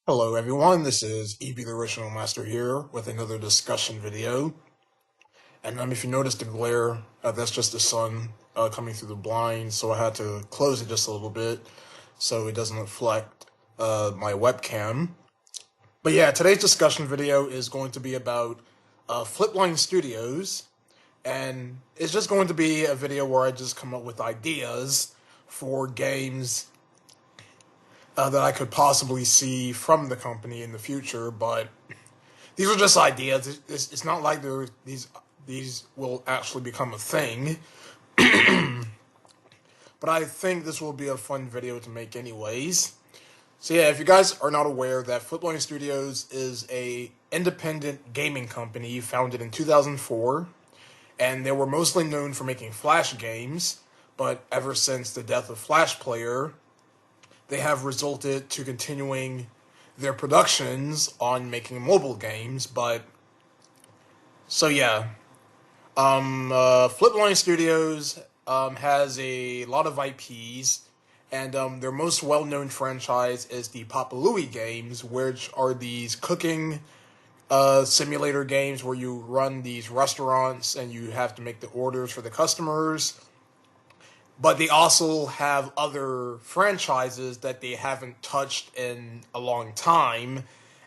Hello everyone, this is EB the Original Master here with another discussion video. And if you notice the glare, that's just the sun coming through the blind, so I had to close it just a little bit so it doesn't reflect my webcam. But yeah, today's discussion video is going to be about Flipline Studios, and it's just going to be a video where I just come up with ideas for games that I could possibly see from the company in the future, but these are just ideas. It's not like these will actually become a thing. But I think this will be a fun video to make anyways. So yeah, if you guys are not aware, that Flipline Studios is a independent gaming company founded in 2004, and they were mostly known for making Flash games, but ever since the death of Flash Player, they have resulted to continuing their productions on making mobile games. But so yeah, Flipline Studios has a lot of IPs, and their most well-known franchise is the Papa Louie games, which are these cooking simulator games where you run these restaurants and you have to make the orders for the customers. But they also have other franchises that they haven't touched in a long time.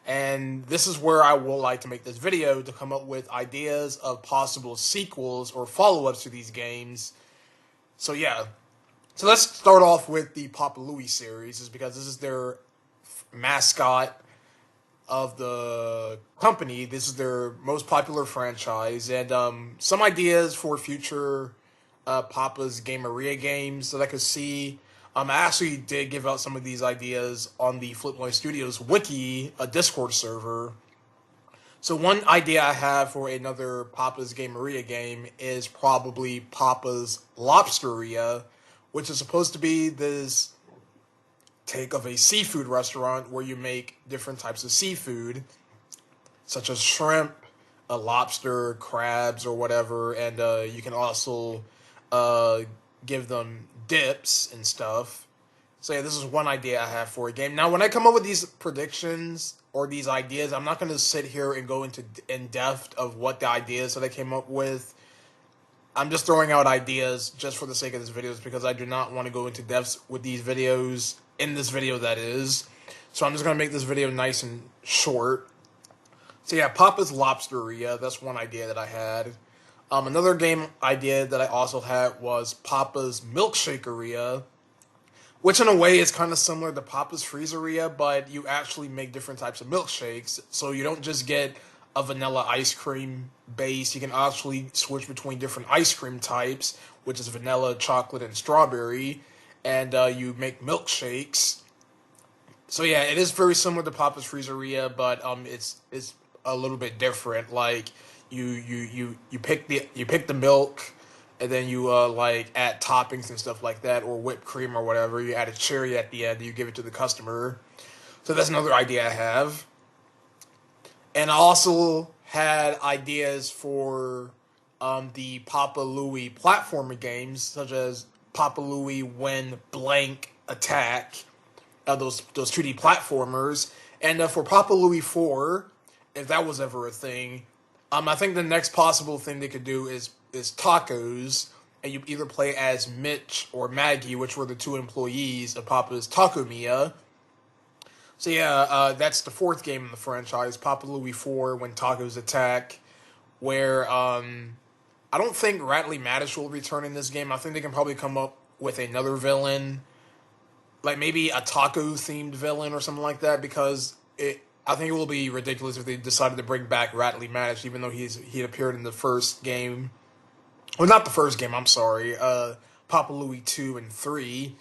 And this is where I would like to make this video, to come up with ideas of possible sequels or follow-ups to these games. So yeah. So let's start off with the Papa Louie series, is because this is their mascot of the company. This is their most popular franchise. And some ideas for future Papa's Gameria games that I could see. I actually did give out some of these ideas on the Flipline Studios wiki, a Discord server. So one idea I have for another Papa's Gameria game is probably Papa's Lobsteria, which is supposed to be this take of a seafood restaurant where you make different types of seafood, such as shrimp, lobster, crabs, or whatever, and you can also give them dips and stuff. So yeah, this is one idea I have for a game. Now, when I come up with these predictions or these ideas, I'm not going to sit here and go into in depth of what the ideas that I came up with. I'm just throwing out ideas just for the sake of this video, because I do not want to go into depth with these videos in this video, that is. So I'm just going to make this video nice and short. So yeah, Papa's Lobsteria, that's one idea that I had. Another game idea that I also had was Papa's Milkshakeria, which in a way is kind of similar to Papa's Freezeria, but you actually make different types of milkshakes, so you don't just get a vanilla ice cream base. You can actually switch between different ice cream types, which is vanilla, chocolate, and strawberry, and you make milkshakes. So yeah, it is very similar to Papa's Freezeria, but it's a little bit different. Like you pick the milk, and then you like add toppings and stuff like that, or whipped cream or whatever. You add a cherry at the end, and you give it to the customer. So that's another idea I have. And I also had ideas for the Papa Louie platformer games, such as Papa Louie When Blank Attack, those 2D platformers. And for Papa Louie 4, if that was ever a thing, I think the next possible thing they could do is tacos, and you either play as Mitch or Maggie, which were the two employees of Papa's Taco Mia. So yeah, that's the fourth game in the franchise, Papa Louie 4, When Tacos Attack, where I don't think Rattly Madish will return in this game. I think they can probably come up with another villain, like maybe a taco-themed villain or something like that, because I think it will be ridiculous if they decided to bring back Rattly Madish, even though he appeared in the first game. Well, not the first game, I'm sorry. Papa Louie 2 and 3.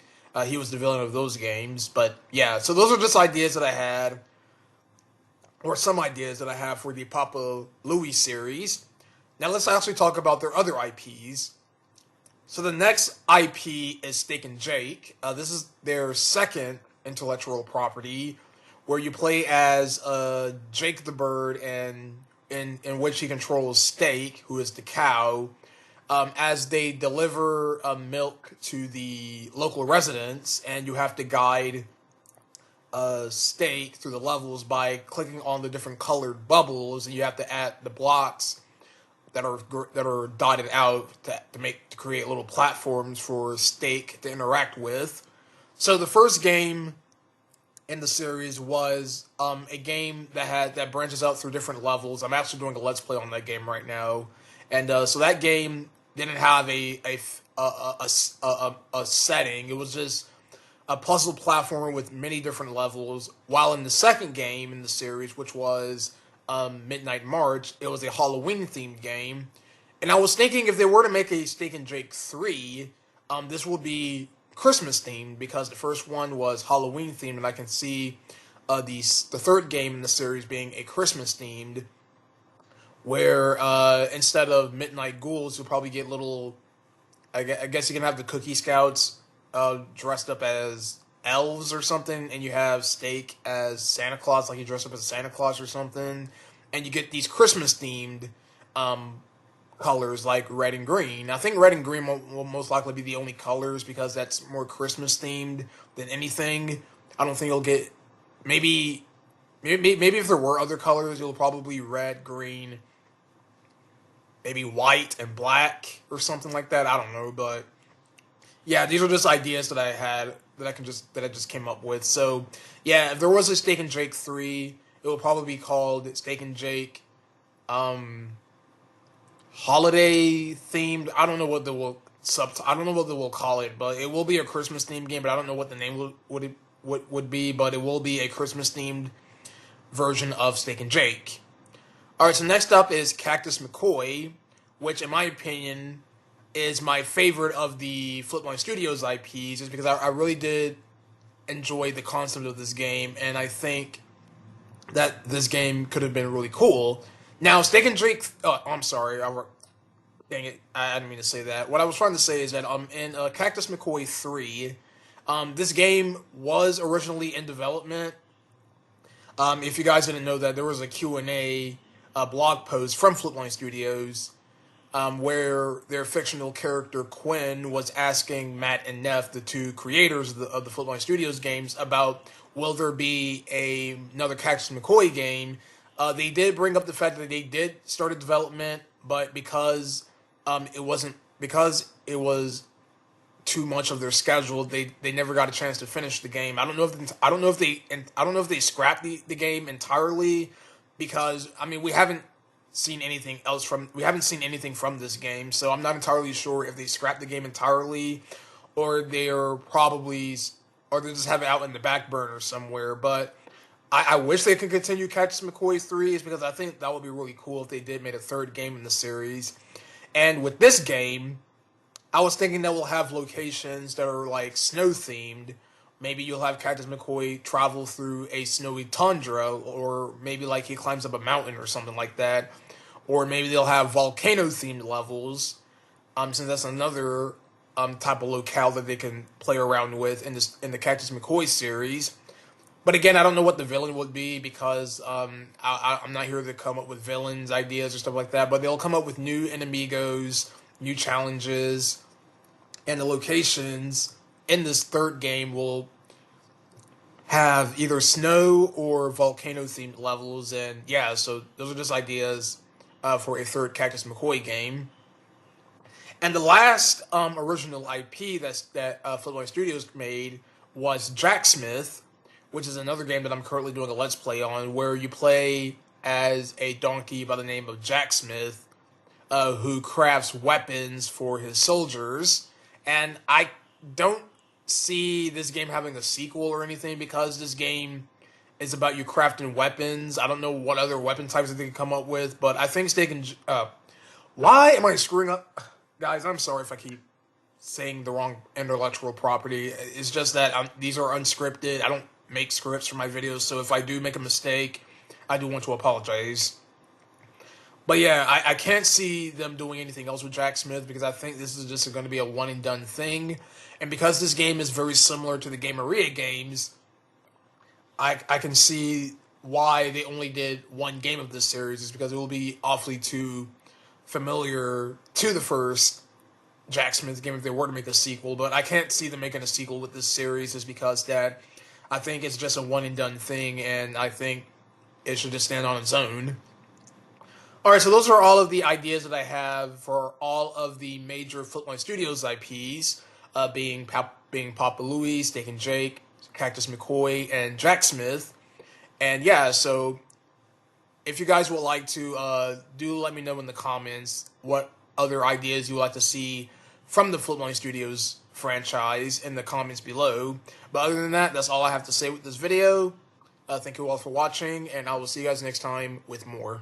He was the villain of those games. But yeah, so those are just ideas that I had, or some ideas that I have for the Papa Louie series. Now let's actually talk about their other IPs. So the next IP is Steak and Jake. This is their second intellectual property, where you play as Jake the bird, and in which he controls Steak, who is the cow, as they deliver milk to the local residents, and you have to guide steak through the levels by clicking on the different colored bubbles, and you have to add the blocks that are dotted out to create little platforms for steak to interact with. So the first game in the series was a game that branches out through different levels. I'm actually doing a let's play on that game right now, and so that game didn't have a setting. It was just a puzzle platformer with many different levels. While in the second game in the series, which was Midnight March, it was a Halloween themed game. And I was thinking if they were to make a Steak and Jake 3, this would be Christmas themed because the first one was Halloween themed, and I can see the third game in the series being a Christmas themed, where instead of Midnight Ghouls, you'll probably get little. I guess you can have the Cookie Scouts dressed up as elves or something, and you have Steak as Santa Claus, like you dress up as Santa Claus or something, and you get these Christmas themed colors like red and green. I think red and green will most likely be the only colors because that's more Christmas themed than anything. I don't think you'll get maybe if there were other colors, you'll probably red, green, maybe white and black or something like that. I don't know, but yeah, these are just ideas that I had that I just came up with. So yeah, if there was a Steak and Jake 3, it would probably be called Steak and Jake holiday themed. I don't know what they will I don't know what they will call it, but it will be a Christmas themed game. But I don't know what the name would be. But it will be a Christmas themed version of Steak and Jake. All right, so next up is Cactus McCoy, which in my opinion is my favorite of the Flipline Studios IPs, just because I really did enjoy the concept of this game, and I think that this game could have been really cool. Now, Steak and Jake. Oh, I'm sorry. Dang it! I didn't mean to say that. What I was trying to say is that in Cactus McCoy 3, this game was originally in development. If you guys didn't know that, there was a Q&A blog post from Flipline Studios where their fictional character Quinn was asking Matt and Neff, the two creators of the Flipline Studios games, about will there be another Cactus McCoy game. They did bring up the fact that they did start a development, but because it was too much of their schedule, they never got a chance to finish the game. I don't know if they scrapped the game entirely, because I mean we haven't seen anything from this game, so I'm not entirely sure if they scrapped the game entirely or they just have it out in the back burner somewhere. But I wish they could continue Cactus McCoy 3, is because I think that would be really cool if they did make a third game in the series. And with this game, I was thinking that we'll have locations that are like snow themed. Maybe you'll have Cactus McCoy travel through a snowy tundra, or maybe like he climbs up a mountain or something like that. Or maybe they'll have volcano themed levels, since that's another type of locale that they can play around with in the Cactus McCoy series. But again, I don't know what the villain would be, because I'm not here to come up with villains, ideas, or stuff like that. But they'll come up with new enemigos, new challenges, and the locations in this third game will have either snow or volcano themed levels. And yeah, so those are just ideas for a third Cactus McCoy game. And the last original IP that Flipline Studios made was Jacksmith, which is another game that I'm currently doing a Let's Play on, where you play as a donkey by the name of Jacksmith, who crafts weapons for his soldiers. And I don't see this game having a sequel or anything, because this game is about you crafting weapons. I don't know what other weapon types that they can come up with, but I think why am I screwing up? Guys, I'm sorry if I keep saying the wrong intellectual property. It's just that these are unscripted. I don't make scripts for my videos, so if I do make a mistake, I do want to apologize. But yeah, I can't see them doing anything else with Jacksmith, because I think this is just going to be a one and done thing. And because this game is very similar to the Game Maria games, I can see why they only did one game of this series, is because it will be awfully too familiar to the first Jacksmith game if they were to make a sequel. But I can't see them making a sequel with this series, is because that I think it's just a one and done thing, and I think it should just stand on its own. Alright, so those are all of the ideas that I have for all of the major Flipline Studios IPs, being Papa Louie, Steak and Jake, Cactus McCoy, and Jack Smith. And yeah, so if you guys would like to, do let me know in the comments what other ideas you would like to see from the Flipline Studios franchise in the comments below. But other than that, that's all I have to say with this video. Thank you all for watching, and I will see you guys next time with more.